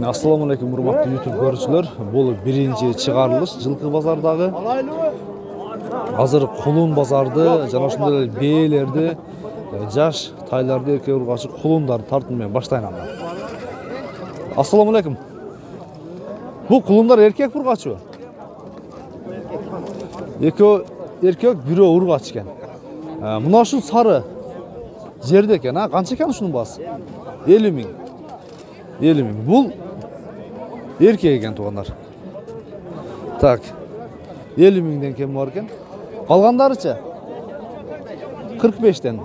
Assalamu alaikum hurmatly YouTube görüşçüler. Bu birinci çıkarılış Жылкы bazardагы. Hazır kulun bazardı, jana ошондой бээлерди, жаш тайларды эркек ургачы кулундар тартуу менен баштайын анда. Assalamu alaikum. Bu kulunlar erkek urgaçı. Erkek biri urgaç eken. Muna şu sarı jerde eken, ha? Kança eken şunun bası? 50 ming. 50 ming. Bu erkek eken tuğanlar. Tak. 50 mingden kim var eken? Kalganlarıça? 45'ten.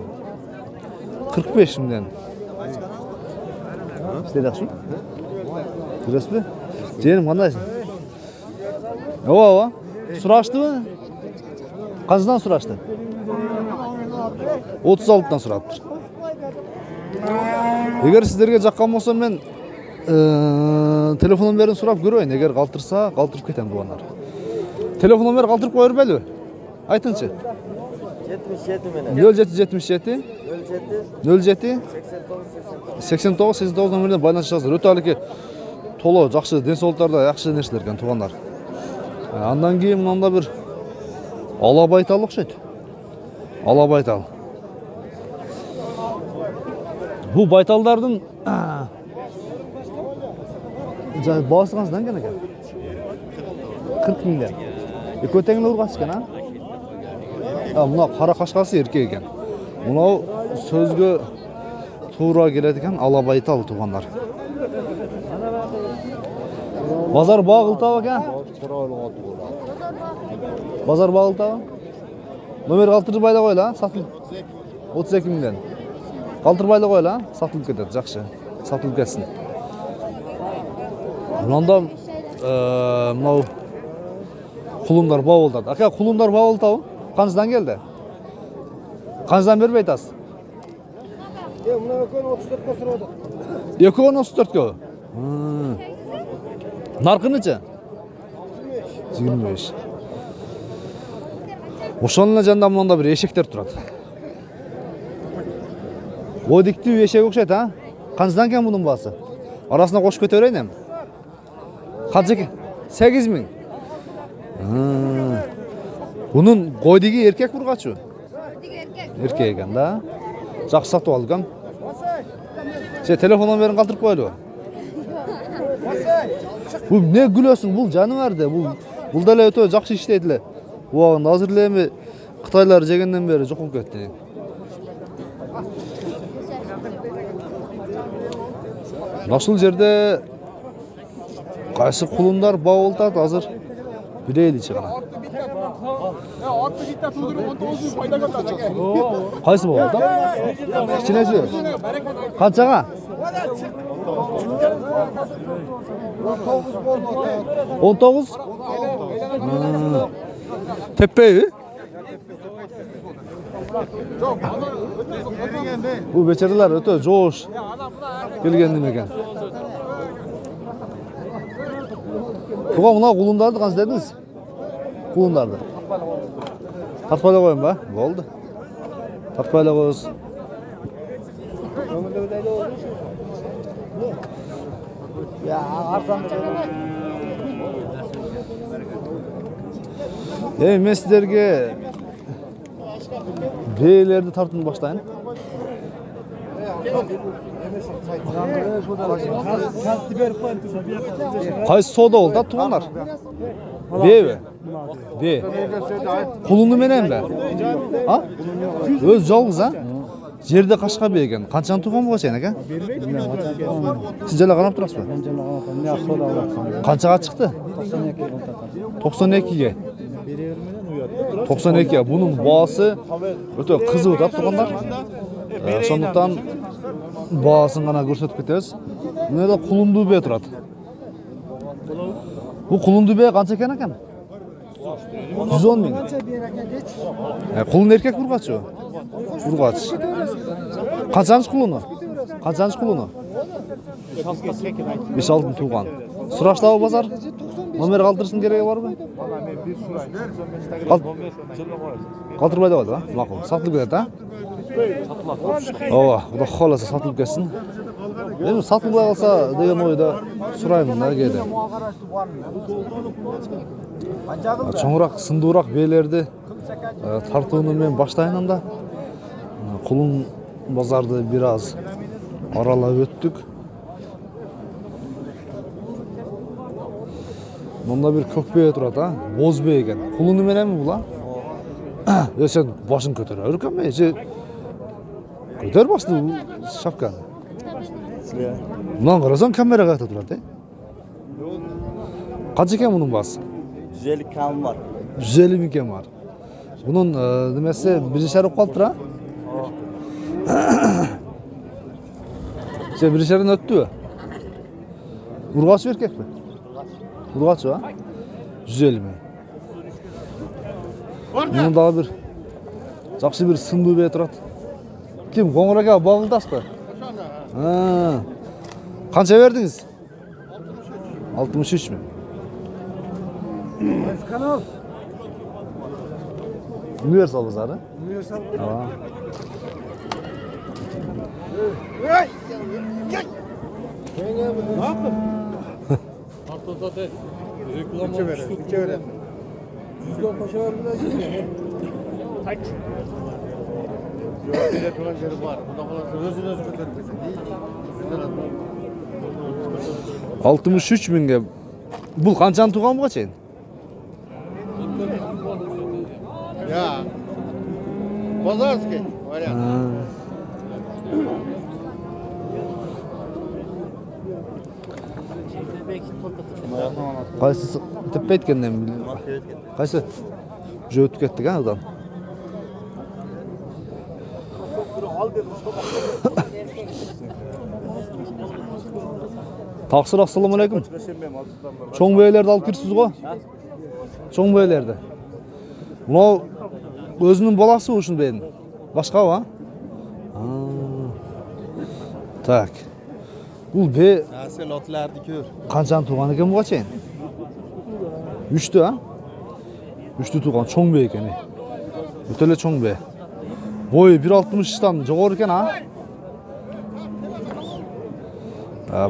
45 mingden. İşte de şu. Burası mı? Canım kandaysın? Ova. Suraştı mı? Kaçdan suraştı? 36'dan surattır. Eğer sizlerge jakkan bolsa men telefon numerini surap göröйүн. Eğer kалтырса, kалтырып кетем тугандар. Telefon numeri kалтырып koyur belli. Aytыңчы. 77 менен. 0777 07 89 номерден байланышасыздар. Өтө алеке толо жакшы ден соолуктарда жакшы нерселер экен тугандар. Андан кийин мында бир ала байтал окшойт. Ала байтал. Bu baytaldардын baası kaçdan gene eкен? 40 mingden. Kötengile urgaç eкен, ha? Muna kara kaşkası erkek eкен. Muna sözgö tuura kelет eкен, ала байтал тугандар. Bazar bağıltaba eкен? Bazar bağıltaba? Номер калтырып байла койла, сатылып. 32 mingden. Калтырып байла койла, сатылып кетет, жакшы. Сатылып кетсин. Мында мынау кулундар бабылдат. Ака, кулундар бабылтабы? Канчадан келди? Канчадан берип айтасыз? Мына экөөнү 34 сурады. Экөөнү 34 Наркынычы? 25. Ошонун эле жанында мында бир эшектер турат. Одиктүү эшек окшойт, ha? Канчадан экен мунун баасы? Арасына кошуп кете берейин эми. Канча экен? 8 ming. Bunun koydigi erkek urgaçı. Erkek eкен da. Жақсы сатып алды экен. Telefon номерин калтырып коелу. Bu ne gülөсүң? Бул жаныбарды. Бул деле өтө жакшы иштейт эле. Убагында азыр эле эми Кытайлар жегенден бери жок болуп кетти. Ушул жерде кайсы кулундар бабылтат азыр билейли чыгана. Кайсы бабылтат? Кичинеси. Канчага? 19? Teppeyi? Bu beçeriler öte joş gelgendim eken. Tuğa muna kulundardı kansı dediniz? Kulundardı. Tartpayla koyun ba? Oldu. Tartpayla koyuz. Ya arsan Men sizlerge beylerdi tartın başlayın. Kaysı soda oldu da tuğanlar? Bey mi? Bey. Kulunu menen be? Ha? Öz жалгыз, ha? Жерде кашка бей экен. Канчаны туган буга чейин экен? Сиз жала карап турасызбы? Мен жала карап турам. Мен сода алам. Канчага чыкты? 92 92. Bunun baası öte kızı da tuğanlar. Ошондуктан баасын гана көрсөтүп кетебиз. Мына да кулунду бе турат. Bu кулунду бе канча экен экен? 110 ming. Kulun erkek urgaçı. Urgaç. Kaçanç kulunu? Kaçanç kulunu? 5-6 tuğan. Suraştabı bazar? Номер калтырыштын кереги барбы? Калтырбай да болду, а? Макул. Сатылып кетет, а? Ооба, Кудай кааласа сатылып кетсин. Endi satılmay qalsa degan oyda surayman da keyde. Çoңураак, сындуураак beйлерди тартууну мен баштайын анда. Кулун базарды бир аз аралап өттүк. Мында бир көк бeye турат, боз бeye экен. Кулуну мененми бул, сен башын көтөрө беркенби? Көтөр башты шапканы. Мынан карасаң камерага ката турат, Канча экен мунун баасы? 150 kam var. 150 ming kem var. Bunun demesi birişer okaltır ha? Birişerin öttü mü? Urgaç erkek mi? Urgaç ha? 150 mi? Bunun daha bir жақсы bir sındığı bey turat. Kim? Koңuraka bağıldas mı? Kança verdiniz? 63 mi? Universal pazarı. Universal. Tamam. Ne yaptın? Bütçe verelim. Yüzden paşa var mı? Kaç? Yok bir de tuvaletleri var. Bunda falan özünü götürmeyecek. 63 mingga. Бұл қаншаны туған бұға чейін? Ya. Bozarski. Variant. Қайсысы тіппе еткеннен білем. Қайсы? Уже өтіп кеттік одан. Тақсыр, ассаламу алейкум. Çoң бейлерді алып кірсіз ғой? Çoң бейлерді. Мынау өзінің баласы үшін бейін. Башқа ба? Так. Бұл бе... Sen otlardı kör. Қаншаны туған екен бұға чейін? 3'tü ha? 3'tü туған çoң бе екен. Өтеле çoң бе. Бойы 1.60'dan жоғары екен ha?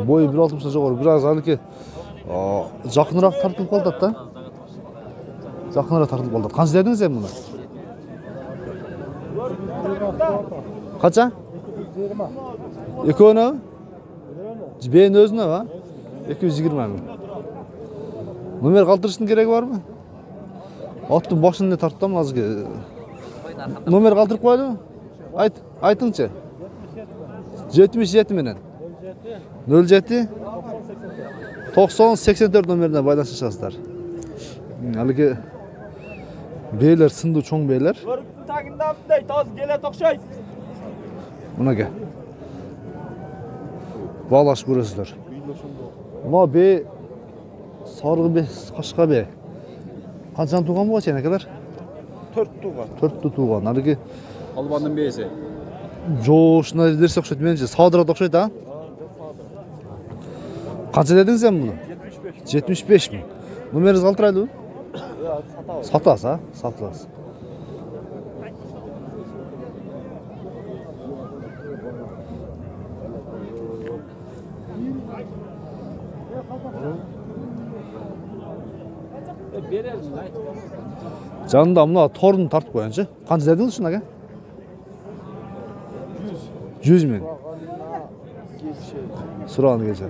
Бойы 1.60'dan жоғары. Biraz әлі жақынырақ тартылып қалдады да? Жақынырақ тартылып қалдады. Қанша дедіңіз мұны? Қанша? 20. Екеуіне? Бейін өзіне ба? 220 мың. Номер қалтырыштың керегі бар ма? Аттың башын не тарттым азғы. Номер қалтырып қойды ма? Айтыңшы. 77 менен. 07 90 84 номеріне байланысып шығасыздар. Әлгі бейлер сынды çoң бейлер. Körüktün takında abday toz gele toqşay. Buna gel. Bağlaş görürsüzler. Buna be sargı be, kaşka be. Kaçan tuğan bu açana kadar? 4 tuğan. 4 tuğan. Әлгі Албандын бейси. жоошуна дерсе окшойт менимче. Садыра окшойт а? Канча дедиңиз эми муну? 75 мың. Номеріңиз калтырайлыбы? Сатасыз, а? Сатасыз. Жанында мына торын тартып қойыншы. Қанша дедіңіз шын аға? 100 мың. Сұрағаны келсе.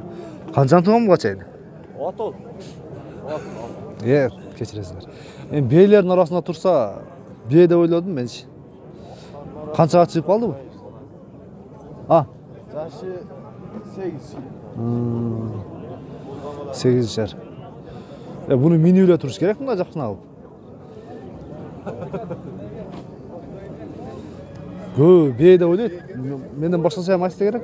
Қаншаны туған бұға чайын? 30. Кешіресіңдер. Мен бейлердің арасында тұрса, бей деп ойладым мен. Қаншаға шығып қалды бұл? Yaşı 8. 8 şer. Bunu minüyle turuş gerek mi acaba alıp? Gö, bey de oydu. Menden başkası yapmak iste gerek.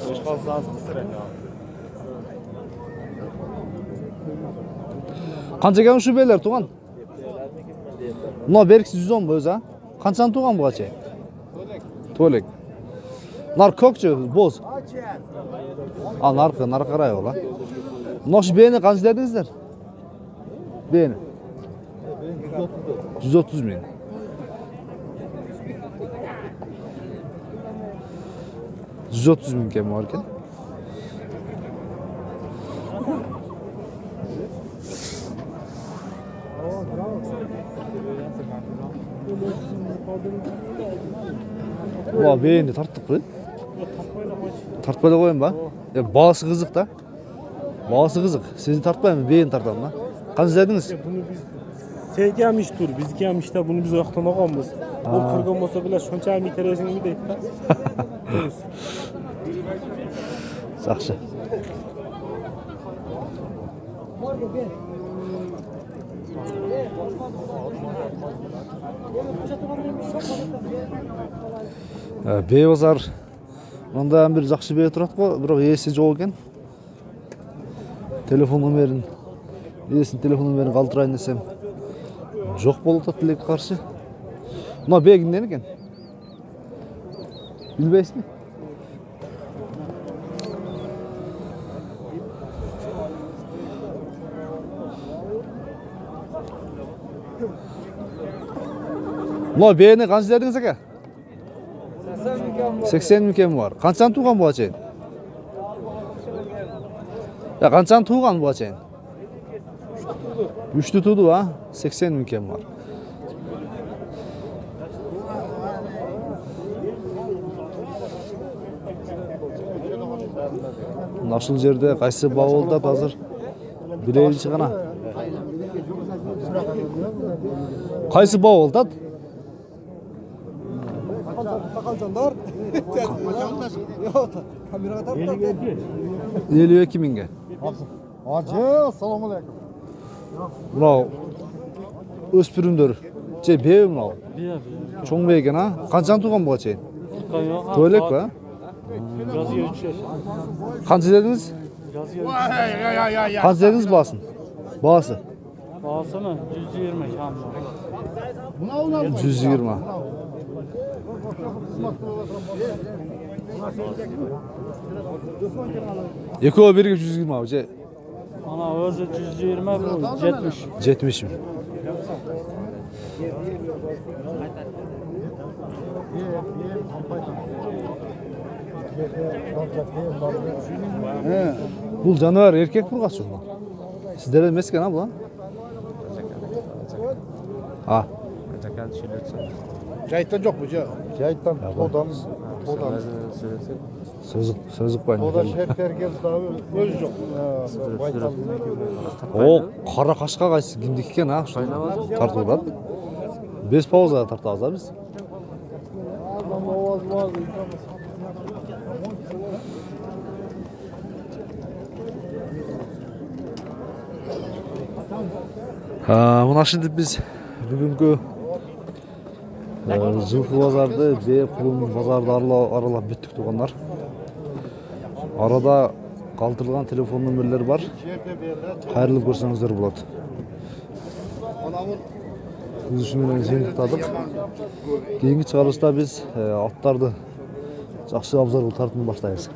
Hoş kalsanız kısırın ya. Kança gelmiş şu beyler tuğan? Buna berksiz 110 mu özü ha? Kançanın tuğan bu kaçı? Tuğalek. Nar kökçü, boz. Al nar karayı ola. Noş beyni kanç dedinizler? Beyni. 130 bin. 130 ming kemi var ekan. Va beyni tarttık mı? Tartmada koyun ba. Ya bağısı kızık da. Bağısı kızık. Sizi tartmayın mı? Beyin tartalım da. Kanı izlediniz? Bunu biz sevgemiş dur. Bizki ham işte bunu biz vaqtdan olganmiz. Bu qirgan bo'lsa bile shuncha miteresini deydi da. Жақсы. Бейбазар мында бир жакшы бей турат го, бирок ээси жок экен. Телефон номерин, ээсинин телефон номерин калтырайын десем, жок болуп атат тилекке каршы. Мына бей кимден экен? Билбейсизби? Мына бейни канча дедиңиз ака? 80 миң кеми бар. Канчаны тууган буга чейин? Ya kançan tuğan bu açayın? 3'lü tuğdu ha? 80 ming kemi var. Naşıl jerde qaysı bavulda hazır bileyli çıgana. Qaysı bavulda? Sakalcanlar. Kameraga tartdı. 52 mingge. Hacı, assalomu alaykum. Bunau öspürümдөр. Же беби мынау. Чоң бе экен, а? Канчаны туган буга чейин? Тойлек ба? Yazıyor 3 yaş. Канча дедиңиз? Yazıyor. Канча дедиңиз баасын? Баасы? Bağısı mı? 120 şamlı. 120. Eko birge 120 abi. Je Ana özü 120 bu 70. 70 mi? Bul canavar erkek burgası şuna. Sizlere emas ekan ha bu? Ha. Jaytdan yok bu ja. Jaytdan, todan. Sözlük koyun. Toda şerter geldi daha öz yok. O kara kaşka qayсы kimdik ekan ha? Tartıldat. 5 pauza tartabız ha biz. Mına şimdi biz bugünkü жылқы базарды, бей құлын базарды аралап бүттік туғандар. Арада қалтырылған телефон нөмірлер бар. Қайрылып көрсеңіздер болады. Біз үшін жиынтықтадық. Кейінгі шығарылышта біз аттарды жақсы обзор тартын баштаймыз.